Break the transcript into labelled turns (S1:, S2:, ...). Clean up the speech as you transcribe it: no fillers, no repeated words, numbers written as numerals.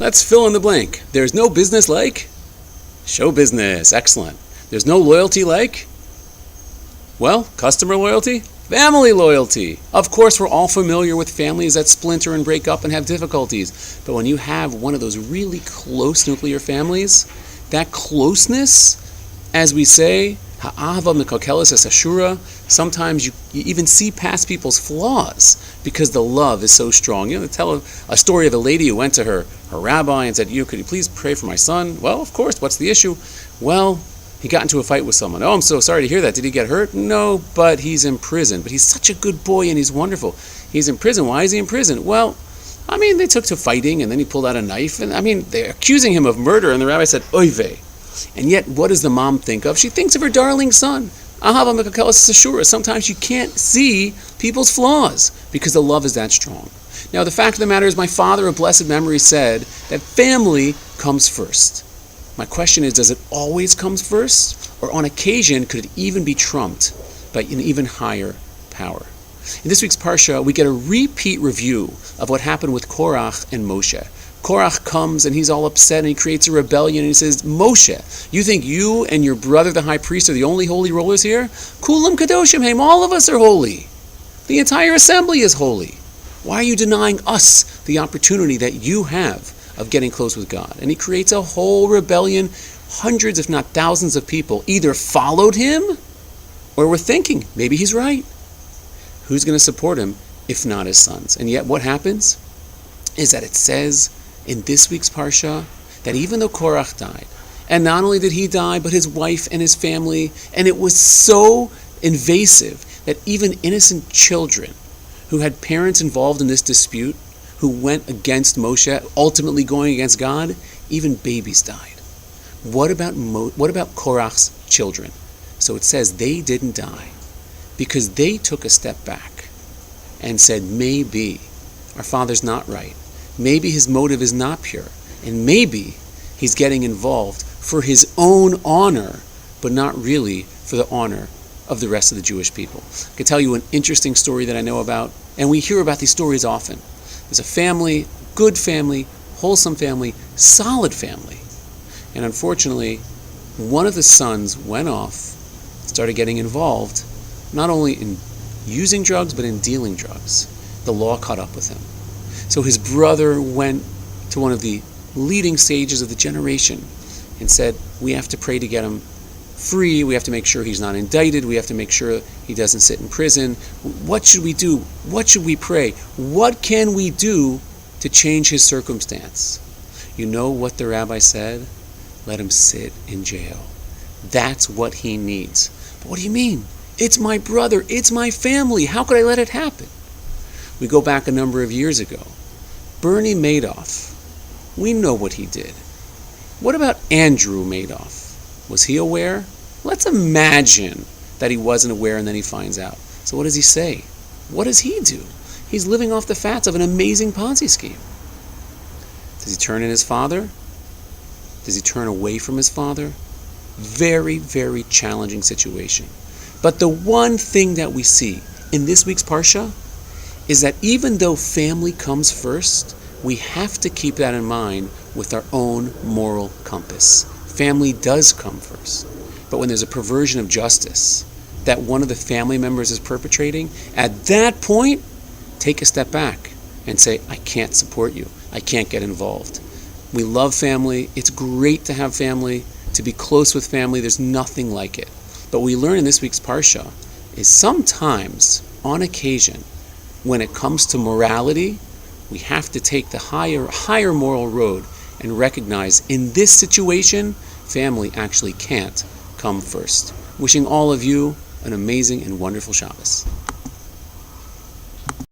S1: Let's fill in the blank. There's no business like show business. Excellent. There's no loyalty like, well, customer loyalty, family loyalty. Of course, we're all familiar with families that splinter and break up and have difficulties. But when you have one of those really close nuclear families, that closeness, as we say, ha'ava mekakelis es ashura, sometimes you even see past people's flaws because the love is so strong. You know, they tell a story of a lady who went to her rabbi and said, could you please pray for my son? Well, of course, what's the issue? Well, he got into a fight with someone. Oh, I'm so sorry to hear that. Did he get hurt? No, but he's in prison. But he's such a good boy and he's wonderful. He's in prison. Why is he in prison? Well, they took to fighting and then he pulled out a knife. And they're accusing him of murder. And the rabbi said, oy vey. And yet, what does the mom think of? She thinks of her darling son. Ahava mekakelis ashura. Sometimes you can't see people's flaws because the love is that strong. Now, the fact of the matter is, my father of blessed memory said that family comes first. My question is, does it always come first? Or on occasion, could it even be trumped by an even higher power? In this week's Parsha, we get a repeat review of what happened with Korach and Moshe. Korach comes and he's all upset and he creates a rebellion and he says, Moshe, you think you and your brother the high priest are the only holy rollers here? Kulam kadoshim heim, all of us are holy. The entire assembly is holy. Why are you denying us the opportunity that you have of getting close with God? And he creates a whole rebellion. Hundreds, if not thousands of people either followed him or were thinking, maybe he's right. Who's going to support him if not his sons? And yet what happens is that it says in this week's Parsha that even though Korach died, and not only did he die, but his wife and his family, and it was so invasive that even innocent children who had parents involved in this dispute, who went against Moshe, ultimately going against God, even babies died. What about Korach's children? So it says they didn't die because they took a step back and said, maybe our father's not right. Maybe his motive is not pure. And maybe he's getting involved for his own honor, but not really for the honor of the rest of the Jewish people. I can tell you an interesting story that I know about, and we hear about these stories often. There's a family, good family, wholesome family, solid family. And unfortunately, one of the sons went off, started getting involved, not only in using drugs, but in dealing drugs. The law caught up with him. So his brother went to one of the leading sages of the generation and said, we have to pray to get him free. We have to make sure he's not indicted. We have to make sure he doesn't sit in prison. What should we do? What should we pray? What can we do to change his circumstance? You know what the rabbi said? Let him sit in jail. That's what he needs. But what do you mean? It's my brother. It's my family. How could I let it happen? We go back a number of years ago. Bernie Madoff. We know what he did. What about Andrew Madoff? Was he aware? Let's imagine that he wasn't aware and then he finds out. So what does he say? What does he do? He's living off the fats of an amazing Ponzi scheme. Does he turn in his father? Does he turn away from his father? Very, very challenging situation. But the one thing that we see in this week's Parsha is that even though family comes first, we have to keep that in mind with our own moral compass. Family does come first. But when there's a perversion of justice that one of the family members is perpetrating, at that point, take a step back and say, I can't support you. I can't get involved. We love family. It's great to have family, to be close with family. There's nothing like it. But what we learn in this week's Parsha is sometimes, on occasion, when it comes to morality, we have to take the higher moral road and recognize in this situation, family actually can't come first. Wishing all of you an amazing and wonderful Shabbos.